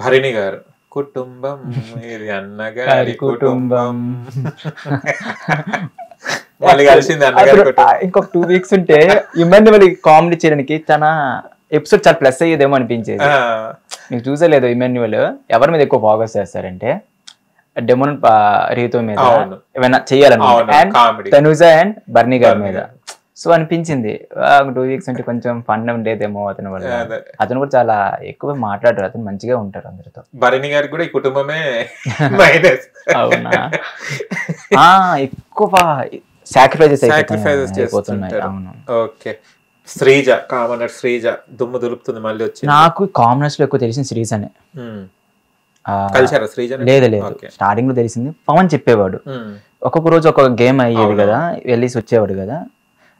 భరిణి గారు కుటుంబం ఇది అన్నగారి కుటుంబం మళ్ళీ కలిసింది అన్నగారి కుటుంబం. ఇంకొక 2 weeks ఉంటే ఇమాన్యువల్ కామెడీ చేయడానికి తన ఎపిసోడ్ చాలా ప్లస్ అయ్యేదేమో అనిపించేది. మీకు చూసలేదు ఇమాన్యువల్ ఎవరి మీద ఎక్కువ ఫోకస్ చేస్తారంటే డెమోన్ రీతో మీద ఏమైనా చెయ్యాలనుకుంటే తనుజ అండ్ బర్నీ గారి మీద. సో అనిపించింది 2 weeks అంటే కొంచెం ఫన్ ఉండేదేమో అతని వల్ల. అతను కూడా చాలా ఎక్కువ మాట్లాడారు, అతను మంచిగా ఉంటారు అందరితో. భరణి గారికి కూడా ఈ కుటుంబమే అవునా, ఎక్కువ సాక్రిఫైజెస్ అయిపోతున్నాయి. అవును. ఓకే, శ్రీజ కామనర్ శ్రీజ దుమ్ము దులుపుతుంది మళ్ళీ వచ్చి. నాకు కామనర్స్ లో ఎక్కువ తెలిసింది శ్రీజనే. కలిసారా శ్రీజ? లేదు లేదు, స్టార్టింగ్ లో తెలిసింది. పవన్ చెప్పేవాడు ఒక్కొక్క రోజు ఒక్కొక్క గేమ్ అయ్యేది కదా, వెళ్ళేసి వచ్చేవాడు కదా,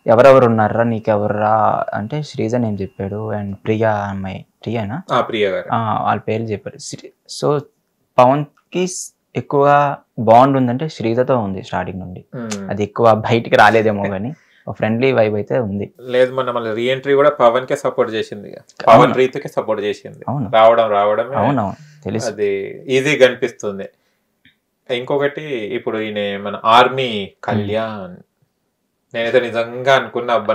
ఎవరెవరు ఉన్నారా నీకెవర్రా అంటే శ్రీజ నేమ్ చెప్పాడు అండ్ ప్రియా అమ్మాయి, ప్రియానా ప్రియా గారు వాళ్ళ పేర్లు చెప్పాడు. సో పవన్ కి ఎక్కువ బాండ్ ఉందంటే శ్రీజతో ఉంది స్టార్టింగ్ నుండి. అది ఎక్కువ బయటికి రాలేదేమో కానీ ఫ్రెండ్లీ వైబ్ అయితే ఉంది. లేదు మొన్న మళ్ళీ రీఎంట్రీ కూడా పవన్ కే సపోర్ట్ చేసింది, పవన్ రీతికే సపోర్ట్ చేసింది. రావడం అవునవును తెలుసు, అది ఈజీగా అనిపిస్తుంది. ఇంకొకటి ఇప్పుడు ఈయన మన ఆర్మీ కళ్యాణ్, నేనైతే నిజంగా అనుకున్నా అబ్బా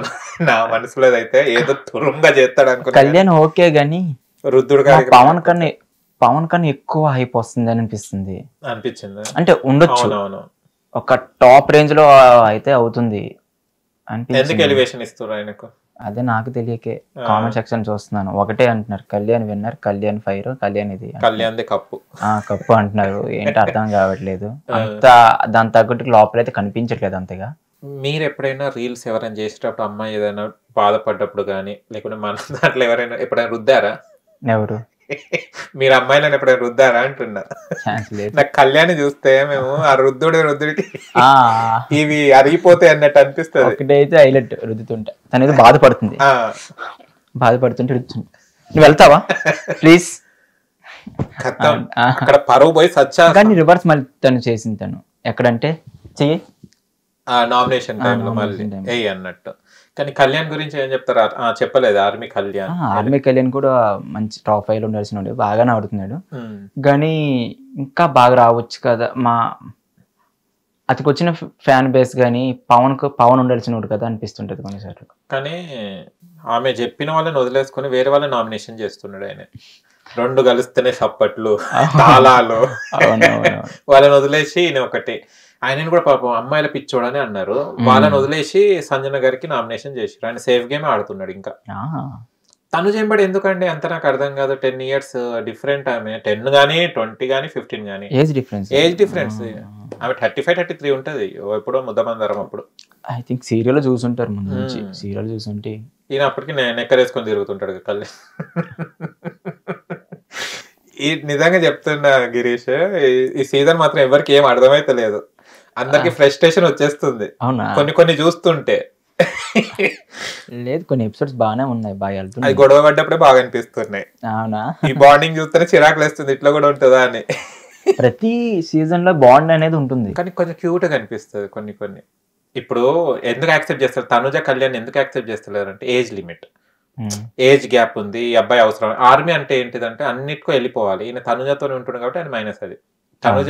నా మనసులో అయితే ఏదో తురుంగా చేస్తాడు అనుకున్నా. కళ్యాణ్ ఓకే గానీ రుద్రుడు పవన్ కన్నా ఎక్కువ హైప్ వస్తుంది అని అనిపిస్తుంది. అంటే ఉండొచ్చు, ఒక టాప్ రేంజ్ లో అయితే అవుతుంది ఎందుకు ఎలివేషన్ ఇస్తున్నారు ఆయనకు అదే నాకు తెలియకే. కామెంట్ సెక్షన్ చూస్తున్నాను, ఒకటే అంటున్నారు కళ్యాణ్ విన్నర్, కళ్యాణ్ ఫైర్, కళ్యాణ్ ఇది, కళ్యాణ్ కప్పు కప్పు అంటున్నారు. ఏంటి అర్థం కావట్లేదు. అంత దాని తగ్గట్టు లోపల అయితే కనిపించట్లేదు అంతగా. మీరు ఎప్పుడైనా రీల్స్ ఎవరైనా చేసేటప్పుడు అమ్మాయి ఏదైనా బాధపడ్డప్పుడు కానీ లేకుంటే మన దాంట్లో ఎవరైనా ఎప్పుడైనా రుద్దారా? ఎవరు? మీరు అమ్మాయిలను ఎప్పుడైనా రుద్దారా అంటున్నా. నాకు కళ్యాణ్ చూస్తే మేము ఆ రుద్దుడికి ఇవి అరిగిపోతాయి అన్నట్టు అనిపిస్తుంది. ఒకటైతే హైలైట్ రుద్దుతుంటే తనేదో బాధపడుతుంటే రుద్దుతుంది. నువ్వు వెళ్తావా ప్లీజ్? అక్కడ పరువు పోయి సచ్చా. కానీ రివర్స్ మళ్ళీ తను చేసింది. తను ఎక్కడంటే చెయ్యి నామినేషన్ టైంలో మళ్ళీ ఏ అన్నట్టు. కానీ కళ్యాణ్ గురించి ఏం చెప్తారా? చెప్పలేదు ఆర్మీ కళ్యాణ్ కూడా మంచి టాప్ 5 లో ఉండాల్సిన బాగానే ఆడుతున్నాడు. కానీ ఇంకా బాగా రావచ్చు కదా. అతికి వచ్చిన ఫ్యాన్ బేస్ కానీ పవన్ ఉండాల్సిన కదా అనిపిస్తుంటది కొన్నిసార్లు. కానీ ఆమె చెప్పిన వాళ్ళని వదిలేసుకుని వేరే వాళ్ళని నామినేషన్ చేస్తున్నాడు ఆయన. 2 కలిస్తేనే చప్పట్లు తాళాలు వాళ్ళని వదిలేసి ఈయన ఒకటి. ఆయన కూడా పాపం అమ్మాయిల పిచ్చోడని అన్నారు, వాళ్ళని వదిలేసి సంజన గారికి నామినేషన్ చేశారు. ఆయన సేఫ్ గేమ్ ఆడుతున్నాడు. ఇంకా తను చేయబడి ఎందుకండి అంత నాకు అర్థం కాదు. 10 years డిఫరెంట్ ఆమె. 10 గానీ 20 గానీ 15 గానీ ఏజ్ డిఫరెన్స్. ఆమె 35 33 ఉంటది. ఎప్పుడో ముద్దమందరం అప్పుడు ఐ థింక్ సీరియల్ చూసుంటారు, ముందు నుంచి సీరియల్ చూసుంటే. ఈయన అప్పటికి నెక్కరేసుకొని తిరుగుతుంటాడు కళ్ళు. ఈ నిజంగా చెప్తున్నా గిరీష్, ఈ సీజన్ మాత్రం ఎవరికి ఏం అర్థమైతే లేదు. అందరికి ఫ్రస్ట్రేషన్ వచ్చేస్తుంది కొన్ని చూస్తుంటే. లేదు, కొన్ని ఎపిసోడ్స్ బాగానే ఉన్నాయి, బాగా వెళ్తున్నాయి. అది గొడవ పడ్డప్పుడే బాగా అనిపిస్తున్నాయి. అవునా? ఈ బాండింగ్ చూస్తేనే చిరాకులు వేస్తుంది, ఇట్లా కూడా ఉంటుందా అని. ప్రతి సీజన్ లో బాండ్ అనేది ఉంటుంది, కానీ కొంచెం క్యూట్ గా అనిపిస్తుంది కొన్ని. ఇప్పుడు ఎందుకు యాక్సెప్ట్ చేస్తారు తనుజ కళ్యాణ్ ఎందుకు యాక్సెప్ట్ చేస్తలేరు అంటే ఏజ్ లిమిట్, ఏజ్ గ్యాప్ ఉంది, ఈ అబ్బాయి అవసరం. ఆర్మీ అంటే ఏంటిదంటే అన్నిటికో వెళ్ళిపోవాలి. ఈయన తనుజతోనే ఉంటుండే కాబట్టి ఆయన మైనస్. అది తనుజ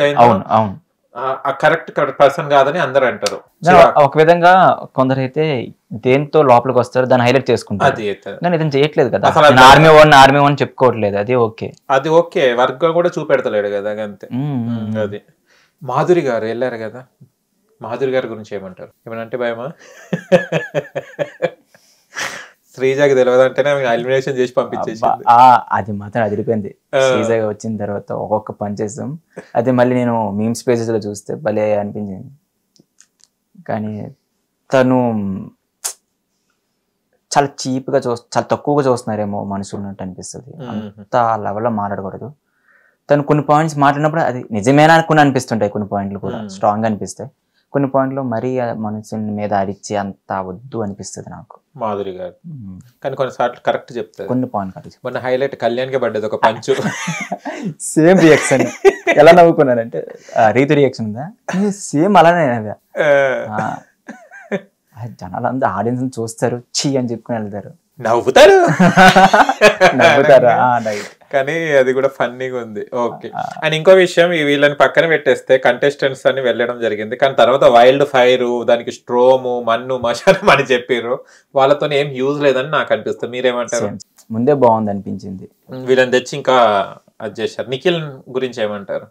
కరెక్ట్ పర్సన్ కాదని అందరు అంటారు. ఒక విధంగా కొందరైతే దేంతో లోపలికి వస్తారు దాన్ని హైలైట్ చేసుకుంటారు. కానీ ఇతను చేయట్లేదు కదా, ఆర్మీ వన్ చెప్పుకోవట్లేదు. అది ఓకే వర్క్ కూడా చూపెడతలేడు కదా, అంతే. అది మాధురి గారు వెళ్ళారు కదా, మాధురి గారి గురించి ఏమంటారు? ఏమనంటే భయమా? శ్రీజాకి తెలియదంటేనే ఎలిమినేషన్ చేసి పంపించేసి. అది మాత్రం అదిరిపోయింది. శ్రీజాగా వచ్చిన తర్వాత ఒక్కొక్క పనిచేస్తాం. అది మళ్ళీ నేను మీమ్స్ పేజెస్ లో చూస్తే భలే అనిపించింది. కానీ తను చాలా చీప్ గా చాలా తక్కువగా చూస్తున్నారేమో మనుషులు ఉన్నట్టు అనిపిస్తుంది. అంత ఆ లెవెల్లో మాట్లాడకూడదు. తను కొన్ని పాయింట్స్ మాట్లాడినప్పుడు అది నిజమేనా అనుకుని అనిపిస్తుంటాయి. కొన్ని పాయింట్లు కూడా స్ట్రాంగ్ గా అనిపిస్తాయి. కొన్ని పాయింట్లు మరీ మనుషుల మీద అరిచి అంత వద్దు అనిపిస్తుంది నాకు మాధురి గారు. కానీ కొన్నిసార్లు కరెక్ట్ చెప్తారు, కొన్ని పాయింట్. మొన్న హైలైట్ కళ్యాణ్కి పడ్డది ఒక పంచు. Same reaction. ఎలా నవ్వుకున్నానంటే రీతు రియాక్షన్ ఉందా సేమ్ అలానే. జనాలందరూ ఆడియన్స్ చూస్తారు, చీ అని చెప్పుకుని వెళ్తారు, నవ్వుతారు. కానీ అది కూడా ఫన్నీగా ఉంది. ఓకే. అండ్ ఇంకో విషయం, వీళ్ళని పక్కన పెట్టేస్తే కంటెస్టెంట్స్ అని వెళ్ళడం జరిగింది, కానీ తర్వాత వైల్డ్ ఫైర్, దానికి స్ట్రోము, మన్ను మశానం అని చెప్పారు. వాళ్ళతో ఏం యూజ్ లేదని నాకు అనిపిస్తుంది. మీరేమంటారు? ముందే బాగుంది అనిపించింది. వీళ్ళని తెచ్చి ఇంకా అది చేశారు. నిఖిల్ గురించి ఏమంటారు?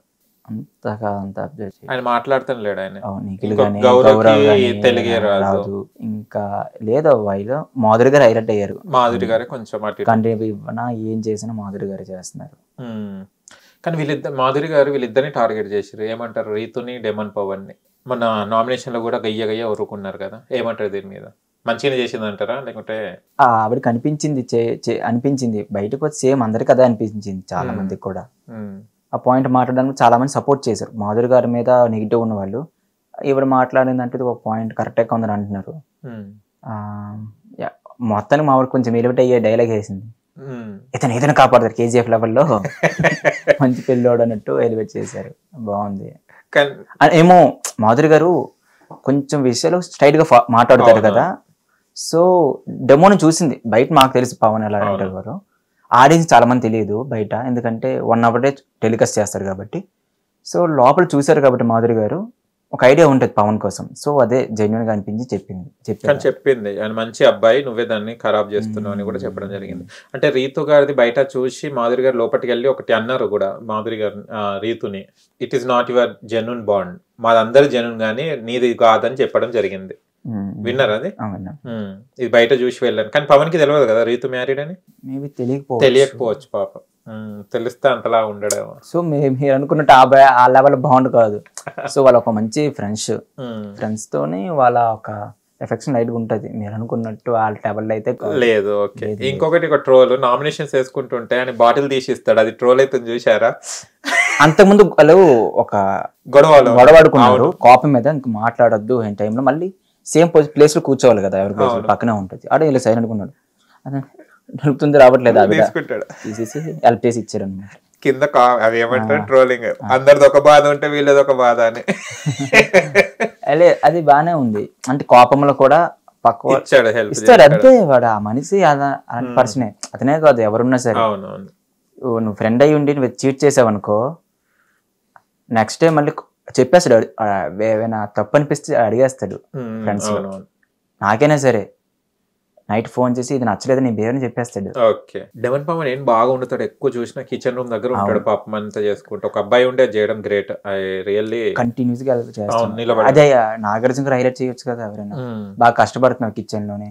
అంతగా అంత అబ్జర్వ్ ఆయన మాట్లాడుతాను లేడు ఆయన. నిఖిల్ గానీ గౌరవ్ తెలుగే రాదు. ఇంకా లేదు వాళ్ళు మాధురి గారు హైలైట్ అయ్యారు. మాధురి గారే కొంచెం కంటిన్యూ ఇవ్వనా ఏం చేసినా మాధురి గారు చేస్తున్నారు. కానీ మాధురి గారు వీళ్ళిద్దరిని టార్గెట్ చేశారు. ఏమంటారు? రీతుని, డెమన్ పవన్ ని మన నామినేషన్ లో కూడా గయ్య ఊరుకున్నారు కదా, ఏమంటారు దీని మీద? మంచిగా చేసింది అంటారా, లేకుంటే? ఆవిడకి అనిపించింది బయటకు వచ్చి సేమ్ అందరికి అదే అనిపించింది. చాలా మందికి కూడా ఆ పాయింట్ మాట్లాడడానికి చాలా మంది సపోర్ట్ చేశారు. మాధురి గారి మీద నెగిటివ్ ఉన్న వాళ్ళు ఈవిడ మాట్లాడిందంటే ఒక పాయింట్ కరెక్ట్గా ఉందని అంటున్నారు. మొత్తానికి మావిడ కొంచెం ఎలివేట్ అయ్యే డైలాగ్ వేసింది, ఇతను ఏదైనా కాపాడతారు KGF లెవెల్లో మంచి పెళ్ళోడు అన్నట్టు ఎలివేట్ చేశారు. బాగుంది. ఏమో మాధురి గారు కొంచెం విషయాలు స్ట్రైట్ గా మాట్లాడతారు కదా. సో డెమోని చూసింది బయట, మాకు తెలుసు పవన్ ఎలా అంటారు. ఆడియన్స్ చాలా మంది తెలియదు బయట, ఎందుకంటే 1 hour టెలికాస్ట్ చేస్తారు కాబట్టి. సో లోపల చూశారు కాబట్టి మాధురి గారు ఒక ఐడియా ఉంటుంది పవన్ కోసం. సో అదే జెన్యున్ గా అనిపించి చెప్పింది. ఆయన మంచి అబ్బాయి, నువ్వే దాన్ని ఖరాబ్ చేస్తున్నావు అని కూడా చెప్పడం జరిగింది. అంటే రీతు గారిది బయట చూసి మాధురి గారు లోపలికి వెళ్ళి ఒకటి అన్నారు కూడా, మాధురి గారు రీతుని, it is not your genuine bond, మాదందరి జెన్యున్ గానీ నీది కాదని చెప్పడం జరిగింది. విన్నారా అది? ఇది బయట చూసి వెళ్ళాను, కానీ పవన్ కి తెలియదు కదా రీతు మ్యారీడ్ అని. తెలియకపోవచ్చు పాపం. తెలిస్తే అంతలా ఉండడేమో. సో మీరు అనుకున్నట్టు ఆ లెవెల్ బాండ్ కాదు. సో వాళ్ళ ఒక మంచి ఫ్రెండ్స్ తోని వాళ్ళ ఒక ఎఫెక్షన్ లైట్ ఉంటది. మీరు అనుకున్నట్టు వాళ్ళ లెవెల్ అయితే లేదు. ఓకే. ఇంకొకటి ఒక ట్రోల్, నామినేషన్స్ వేసుకుంటుంటే అని బాటిల్ తీసిస్తాడు, అది ట్రోల్ అయితే చూసారా? అంతకుముందు వాళ్ళు ఒక గొడవాడుకున్నారు కాపీ మీద, ఇంక మాట్లాడొద్దు ఈ టైంలో. మళ్ళీ సేమ్ ప్లేస్ లో కూర్చోవాలి కదా, ఎవరి ప్లేస్ పక్కనే ఉంటుంది. అడే ఇలా సైలెంట్ అనుకున్నాడు, నడుపుతుంది రావట్లేదు, తీసేసి హెల్ప్ చేసి ఇచ్చారు అనమాట. కింద అది ఏమంటారు ట్రోలింగ్, అందరిది ఒక బాధ ఉంటే వీళ్ళది ఒక బాధ అని. అది బానే ఉంది. అంటే కోపంలో కూడా పక్క ఇస్తాడు అంతే. వాడు ఆ మనిషి అలాంటి పర్సనే, అతనే కాదు ఎవరున్నా సరే. నువ్వు ఫ్రెండ్ అయ్యి ఉండి నువ్వు చీట్ చేసావు అనుకో, నెక్స్ట్ డే మళ్ళీ చెప్పేస్తాడు. ఏమైనా తప్పు అనిపిస్తే అడిగేస్తాడు ఫ్రెండ్స్ లో. నాకైనా సరే నైట్ ఫోన్ చేసి ఇది నచ్చలేదు నీ బిహేవియర్ చెప్పేస్తాడు. ఓకే. డెమన్ పవన్ ఏం బాగా ఉండతాడు, ఎక్కువ చూసిన కిచెన్ రూమ్ దగ్గర ఉంటాడు పాపం, అంతా చేసుకుంటూ. ఒక అబ్బాయి ఉంటే చేయడం గ్రేట్. రియల్లీ కంటిన్యూస్ గా చేస్తాడు. అదే నాగార్జున గారు హైలైట్ చేయొచ్చు కదా, ఎవరైనా బాగా కష్టపడుతున్నారు కిచెన్ లోనే.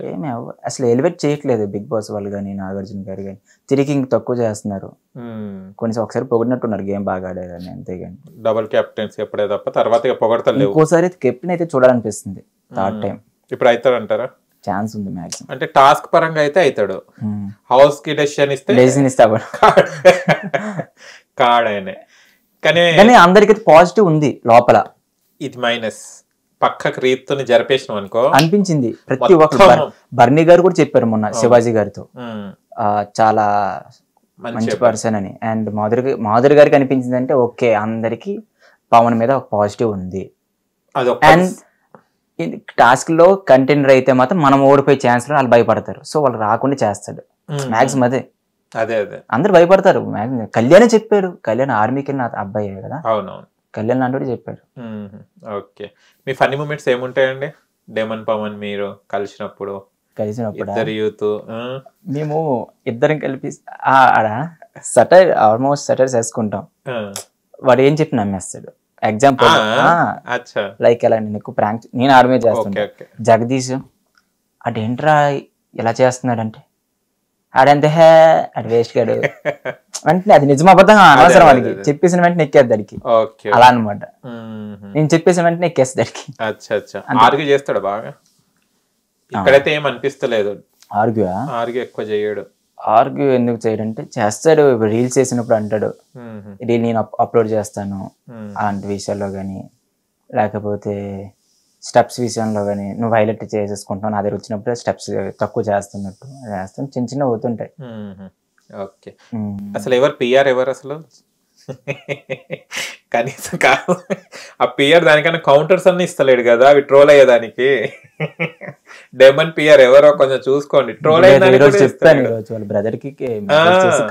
ఏమి అసలు ఎలివేట్ చేయట్లేదు బిగ్ బాస్ వాళ్ళు కానీ నాగార్జున గారు కానీ, తిరిగి ఇంక తక్కువ చేస్తున్నారు. కొంచెం ఒకసారి పొగిడినట్టున్నారు గేమ్ బాగా ఆడేదని, అంతేగాని డబుల్ కెప్టెన్స్ ఎప్పుడే తప్ప తర్వాత పొగడతారు. ఇంకోసారి కెప్టెన్ అయితే చూడాలనిపిస్తుంది థర్డ్ టైం. ఇప్పుడు అవుతాడు అంటారా? ఛాన్స్ ఉంది మాక్సిమం. అంటే టాస్క్ పరంగా అయితే అవుతాడు, హౌస్ కి డెసిషన్ ఇస్తే కాడైనా. కానీ అందరికి పాజిటివ్ ఉంది లోపల. ఇది మైనస్. పక్కకు రీతుని జరిపేసినాం అనుకో అనిపించింది. ప్రతి ఒక్క బర్నీ గారు కూడా చెప్పారు మొన్న శివాజీ గారితో, చాలా మంచి పర్సన్ అని. అండ్ మాధురి గారికి అనిపించింది అంటే ఓకే, అందరికి పవన్ మీద ఒక పాజిటివ్ ఉంది. అండ్ టాస్క్ లో కంటెండర్ అయితే మాత్రం మనం ఓడిపోయే ఛాన్స్ లో వాళ్ళు భయపడతారు. సో వాళ్ళు రాకుండా చేస్తాడు మాక్సిమం. అదే అందరు భయపడతారు మాక్సిమం. కళ్యాణ్ చెప్పాడు, కళ్యాణ్ ఆర్మీకి వెళ్ళిన అబ్బాయి కదా, కళ్యాణ్ లాంటి చెప్పాడు. ఓకే. మీ ఫన్నీ మూమెంట్స్ ఏముంటాయండి డెమన్ పవన్ మీరు కలిసినప్పుడు? యూత్ మేము ఇద్దరం కలిపి సటైర్, ఆల్మోస్ట్ సటైర్ చేసుకుంటాం. వాడు ఏం చెప్పి నమ్మేస్తాడు. ఎగ్జాంపుల్ లైక్ ఎలా, నేను ఎక్కువ ప్రాంక్, నేను ఆర్మీ చేస్తాను. జగదీష్ అదేంట్రా ఇలా చేస్తున్నాడు అంటే ఆడంతే అటు వేస్ట్ గాడు వెంటనే, అది నిజం అబద్ధం అనవసరం వాడికి, చెప్పేసిన వెంటనే ఎక్కేది దానికి. అలా అనమాట, నేను చెప్పేసిన వెంటనే ఎక్కేస్తా దానికి. ఆర్గ్యూ చేస్తాడు బాగా. ఇక్కడైతే ఏం అనిపిస్తలేదు. ఆర్గ్యూ ఎక్కువ చేయడు. ఆర్గ్యూ ఎందుకు చేయడంటే చేస్తాడు. రీల్స్ చేసినప్పుడు అంటాడు రీల్ నేను అప్లోడ్ చేస్తాను అలాంటి విషయాల్లో కానీ, లేకపోతే స్టెప్స్ విషయంలో కానీ నువ్వు హైలైట్ చేసేసుకుంటావు, నా దగ్గర వచ్చినప్పుడు స్టెప్స్ తక్కువ చేస్తున్నట్టు చేస్తాను, చిన్న చిన్న అవుతుంటాయి. ఓకే. అసలు ఎవరు పిఆర్ ఎవరు అసలు? కనీసం కాదు ఆ పియర్ దానికన్నా కౌంటర్స్ అన్ని ఇస్తలేడు కదా అవి ట్రోల్ అయ్యేదానికి. డెమన్ పియర్ ఎవరో కొంచెం చూసుకోండి, ట్రోల్ ఈరోజు చెప్పాను, ఈరోజు వాళ్ళ బ్రదర్ కి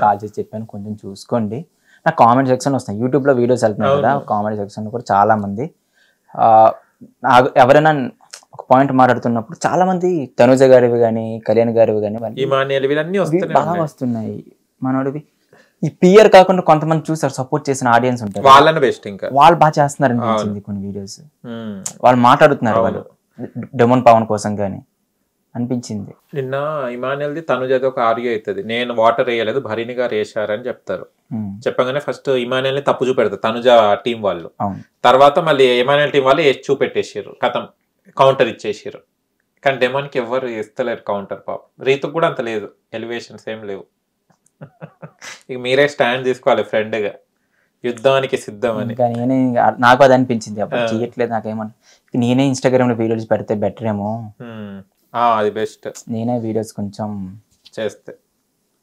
కాల్ చేసి చెప్పాను కొంచెం చూసుకోండి. నాకు కామెంట్ సెక్షన్ వస్తాయి, యూట్యూబ్ లో వీడియోస్ వెళ్తున్నాయి కదా, కామెంట్ సెక్షన్ లో కూడా చాలా మంది ఎవరైనా ఒక పాయింట్ మాట్లాడుతున్నప్పుడు చాలా మంది తనుజ గారివి కానీ కళ్యాణ్ గారివి కానీ బాగా వస్తున్నాయి. మనోడివి ఈ పియర్ కాకుండా కొంతమంది చూసారు సపోర్ట్ చేసిన ఆడియన్స్ ఉంటారు, వాళ్ళని బెస్ట్ ఇంకా వాళ్ళు బాగా చేస్తున్నారు అనిపించింది. కొన్ని వీడియోస్ వాళ్ళు మాట్లాడుతున్నారు వాళ్ళు డెమోన్ పవన్ కోసం గానీ అనిపించింది. నిన్న ఇమానియల్ది తనుజది ఒక ఆర్గ్యూ అవుతుంది, నేను వాటర్ వేయలేదు భరణి గారు వేసారని చెప్తారు. చెప్పగానే ఫస్ట్ ఇమానియల్ ని తప్పు చూపెడతారు తనుజ టీం వాళ్ళు, తర్వాత మళ్ళీ ఇమానియల్ టీం వాళ్ళు వేసి చూపెట్టేసారు, కథం కౌంటర్ ఇచ్చేసారు. కానీ డెమోన్కి ఎవరు ఇస్తలేరు కౌంటర్. పాప రీతుకు కూడా అంత లేదు, ఎలివేషన్స్ ఏం లేవు. ఇక మీరే స్టాండ్ తీసుకోవాలి ఫ్రెండ్ గా, యుద్ధానికి సిద్ధం అని. నేనే నాకు అది అనిపించింది, అప్పుడు చేయట్లేదు నాకేమన్నా, నేనే ఇన్స్టాగ్రామ్ లో వీడియోస్ పెడితే బెటర్ ఏమో, అది బెస్ట్, నేనే వీడియోస్ కొంచెం చేస్తే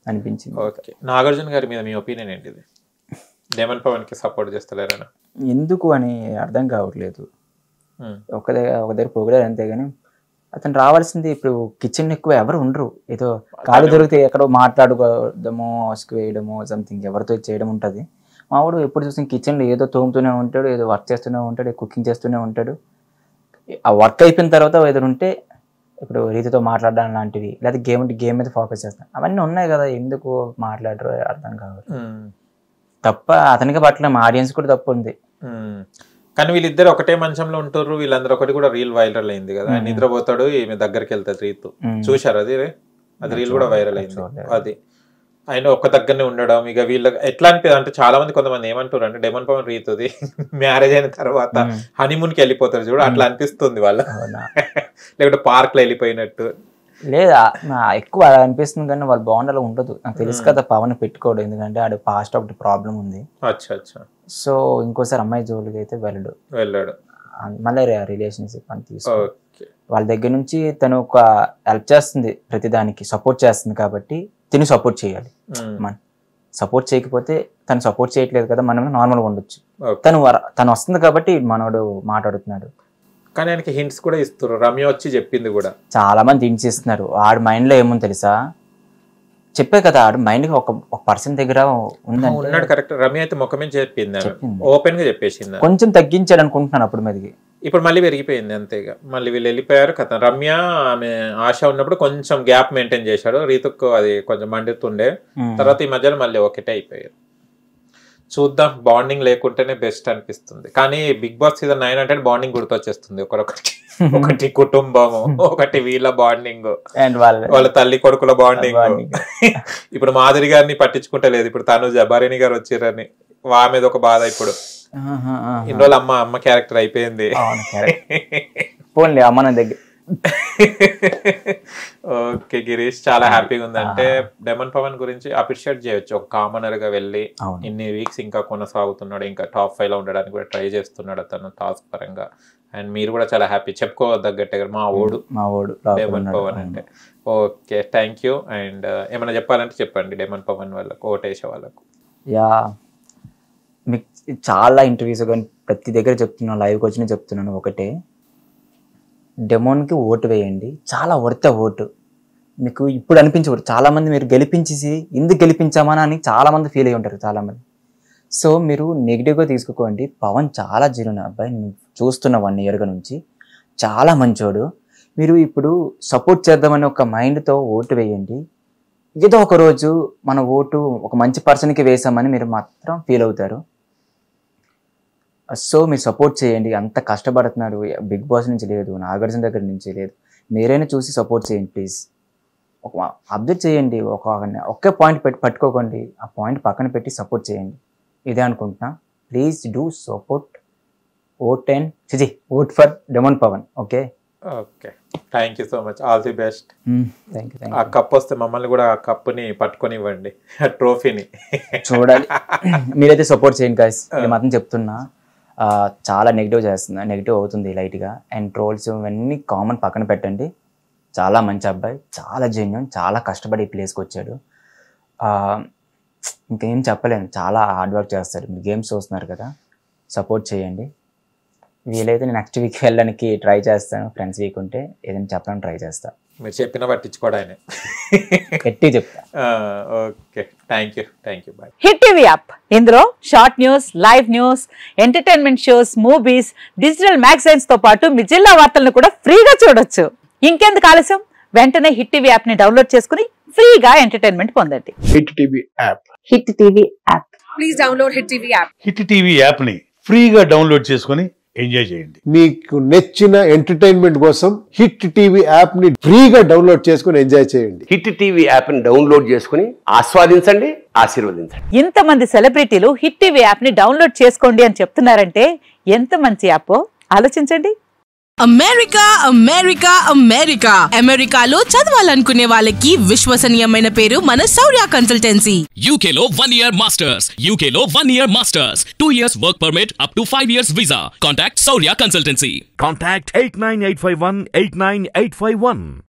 అనిపించింది. ఓకే, నాగార్జున గారి మీద మీ ఒపీనియన్ ఏంటిది? డెమన్ పవన్ కి సపోర్ట్ చేస్తలేరనా? ఎందుకు అని అర్థం కావట్లేదు. ఒక దగ్గర పొగిడారు అంతేగాని అతను రావాల్సింది ఇప్పుడు కిచెన్ ఎక్కువ ఎవరు ఉండరు, ఏదో ఖాళీ దొరికితే ఎక్కడో మాట్లాడుకోవడమో వేయడమో సంథింగ్ ఎవరితో చేయడం ఉంటుంది. మావాడు ఎప్పుడు చూసిన కిచెన్లో ఏదో తోముతూనే ఉంటాడు, ఏదో వర్క్ చేస్తూనే ఉంటాడు, కుకింగ్ చేస్తూనే ఉంటాడు. ఆ వర్క్ అయిపోయిన తర్వాత ఏదైనా ఉంటే ఇప్పుడు రీతితో మాట్లాడడం లాంటివి, లేదా గేమ్ మీద ఫోకస్ చేస్తాను, అవన్నీ ఉన్నాయి కదా, ఎందుకు మాట్లాడరు అర్థం కావాలి. తప్ప అతనికి పట్ల మా ఆడియన్స్ కూడా తప్పు ఉంది. కానీ వీళ్ళిద్దరు ఒకటే మంచంలో ఉంటారు, వీళ్ళందరూ ఒకటి కూడా రీల్ వైరల్ అయింది కదా, నిద్రపోతాడు ఈమె దగ్గరికి వెళ్తాడు రీతు, చూశారు అది రీల్ కూడా వైరల్ అయింది. అది ఆయన ఒక్క దగ్గరనే ఉండడం, ఇక వీళ్ళకి ఎట్లా అనిపిస్తుంది అంటే చాలా మంది కొంతమంది ఏమంటారు అంటే డెమన్ పవన్ రీతుది మ్యారేజ్ అయిన తర్వాత హనీమూన్ కి వెళ్ళిపోతారు చూడు, అట్లా అనిపిస్తుంది వాళ్ళ, లేకపోతే పార్క్ లో వెళ్ళిపోయినట్టు. లేదా ఎక్కువ అనిపిస్తుంది కానీ వాళ్ళ బాండ్ అలా ఉండదు. నాకు తెలుసు కదా పవన్ పెట్టుకోడు, ఎందుకంటే ఆడ పాస్ట్ ఒకటి ప్రాబ్లం ఉంది. సో ఇంకోసారి అమ్మాయి జోలికి అయితే వెళ్ళాడు మళ్ళీ రిలేషన్షిప్ అని తీసుకో. వాళ్ళ దగ్గర నుంచి తను ఒక హెల్ప్ చేస్తుంది, ప్రతిదానికి సపోర్ట్ చేస్తుంది కాబట్టి తిని సపోర్ట్ చేయాలి. మనం సపోర్ట్ చేయకపోతే తను సపోర్ట్ చేయట్లేదు కదా, మనం నార్మల్గా ఉండొచ్చు. తను వస్తుంది కాబట్టి మనోడు మాట్లాడుతున్నాడు. కానీ ఆయనకి హింట్స్ కూడా ఇస్తారు, రమ్య వచ్చి చెప్పింది కూడా, చాలా మంది హింట్స్ ఇస్తున్నారు. ఆడ మైండ్ లో ఏముంది తెలుసా, చెప్పే కదా ఆడ మైండ్ కి ఒక పర్సన్ దగ్గర ఉన్నాడు. కరెక్ట్, రమ్య అయితే ముఖమే చెప్పింది, ఓపెన్ గా చెప్పేసింది. కొంచెం తగ్గించాడు అనుకుంటున్నాను అప్పుడు మీదకి, ఇప్పుడు మళ్ళీ పెరిగిపోయింది అంతేగా. మళ్ళీ వీళ్ళు వెళ్ళిపోయారు కదా. రమ్య ఆమె ఆశ ఉన్నప్పుడు కొంచెం గ్యాప్ మెయింటైన్ చేశాడు, రీతుకు అది కొంచెం మండుతుండే, తర్వాత ఈ మధ్యలో మళ్ళీ ఒకటే అయిపోయారు. చూద్దాం, బాండింగ్ లేకుంటేనే బెస్ట్ అనిపిస్తుంది. కానీ బిగ్ బాస్ సీజన్ 9 అంటే బాండింగ్ గుర్తొచ్చేస్తుంది ఒకరొకరికి. ఒకటి కుటుంబము, ఒకటి వీళ్ళ బాండింగ్, వాళ్ళ తల్లి కొడుకుల బాండింగ్. ఇప్పుడు మాధురి గారిని పట్టించుకుంటలేదు, ఇప్పుడు తనుజ భరణి గారు వచ్చిరని వా మీద ఒక బాధ. ఇప్పుడు ఇన్ని రోజులు అమ్మ క్యారెక్టర్ అయిపోయింది. ఓకే గిరీష్, చాలా హ్యాపీగా ఉంది. అంటే డెమన్ పవన్ గురించి అప్రిషియేట్ చేయొచ్చు, ఒక కామనర్ గా వెళ్ళి ఇన్ని వీక్స్ ఇంకా కొనసాగుతున్నాడు, ఇంకా టాప్ 5 లో ఉండడానికి కూడా ట్రై చేస్తున్నాడు అతను టాస్క్ పరంగా. అండ్ మీరు కూడా చాలా హ్యాపీ, చెప్పుకోదగ్గట్టే మా ఓడు డెమన్ పవన్ అంటే. Okay, thank you. అండ్ ఏమైనా చెప్పాలంటే చెప్పండి డెమన్ పవన్ వాళ్ళకు, ఓటేసే వాళ్ళకు. యా, మీకు చాలా ఇంటర్వ్యూస్ కానీ ప్రతి దగ్గర చెప్తున్నాను, లైవ్కి వచ్చినా చెప్తున్నాను ఒకటే, డెమోన్కి ఓటు వేయండి, చాలా వర్త్ ఓటు. మీకు ఇప్పుడు అనిపించకూడదు, చాలామంది మీరు గెలిపించేసి ఎందుకు గెలిపించామని అని చాలామంది ఫీల్ అయ్యి ఉంటారు చాలామంది. సో మీరు నెగిటివ్గా తీసుకోండి. పవన్ చాలా జీరోన అబ్బాయి, నేను చూస్తున్న 1 ఇయర్గా నుంచి చాలా మంచోడు. మీరు ఇప్పుడు సపోర్ట్ చేద్దామని ఒక మైండ్తో ఓటు వేయండి. ఏదో ఒక రోజు మన ఓటు ఒక మంచి పర్సన్కి వేసామని మీరు మాత్రం ఫీల్ అవుతారు. సో మీరు సపోర్ట్ చేయండి. అంత కష్టపడుతున్నాడు, బిగ్ బాస్ నుంచి లేదు, నాగార్జున దగ్గర నుంచి లేదు, మీరైనా చూసి సపోర్ట్ చేయండి ప్లీజ్. ఒక అబ్జర్వ్ చేయండి, ఒకే పాయింట్ పట్టుకోకండి, ఆ పాయింట్ పక్కన పెట్టి సపోర్ట్ చేయండి. ఇదే అనుకుంటున్నా. Please do support, vote for demon Pawan. Okay, thank you so much, all the best. ఆ కప్ వస్తే మమ్మల్ని కూడా ఆ కప్పుని పట్టుకొని ఇవ్వండి, ట్రోఫీని చూడాలి. మీరైతే సపోర్ట్ చేయండి గైస్, నేను మాత్రం చెప్తున్నా. చాలా నెగిటివ్ అవుతుంది లైట్గా. అండ్ ట్రోల్స్ ఇవన్నీ కామన్ పక్కన పెట్టండి. చాలా మంచి అబ్బాయి, చాలా జెన్యూన్, చాలా కష్టపడి ఈ ప్లేస్కి వచ్చాడు. ఇంకేం చెప్పలేను, చాలా హార్డ్ వర్క్ చేస్తాడు. మీరు గేమ్స్ చూస్తున్నారు కదా, సపోర్ట్ చేయండి. వీలైతే నేను నెక్స్ట్ వీక్ వెళ్ళడానికి ట్రై చేస్తాను. ఫ్రెండ్స్ వీక్ ఉంటే ఏదైనా చెప్పడానికి ట్రై చేస్తాను. మీరు చెప్పిన పట్టించుకోవడం ఆయన గట్టి చెప్తా. Okay, thank you bye. Hit TV app, ఇందులో short news, live news, entertainment shows, movies, digital magazines తో పాటు మీ జిల్లా వార్తలను కూడా ఫ్రీగా చూడొచ్చు. ఇంకెందుకు ఆలస్యం, వెంటనే హిట్ టీవీ యాప్ ని డౌన్లోడ్ చేసుకుని ఫ్రీగా ఎంటర్టైన్మెంట్ పొందండి. Hit TV app. Hit TV app, please download hit TV app. Hit TV app ని ఫ్రీగా డౌన్లోడ్ చేసుకుని ఎంజాయ్ చేయండి. మీకు నచ్చిన ఎంటర్టైన్మెంట్ కోసం హిట్ టీవీ యాప్ ని ఫ్రీగా డౌన్లోడ్ చేసుకుని ఎంజాయ్ చేయండి. హిట్ టీవీ యాప్ ని డౌన్లోడ్ చేసుకుని ఆస్వాదించండి, ఆశీర్వదించండి. ఇంతమంది సెలబ్రిటీలు హిట్ టీవీ యాప్ ని డౌన్లోడ్ చేసుకోండి అని చెప్తున్నారంటే ఎంత మంచి యాప్ ఆలోచించండి. అమెరికా అమెరికా అమెరికా అమెరికాలో చదవాలనుకునే వాళ్ళకి విశ్వసనీయమైన పేరు మన శౌర్య కన్సల్టెన్సీ. UK లో 1 year masters, UK లో 1 year masters, 2 years work permit up to 5 years visa. Contact Saurya Consultancy. Contact 89851 89851.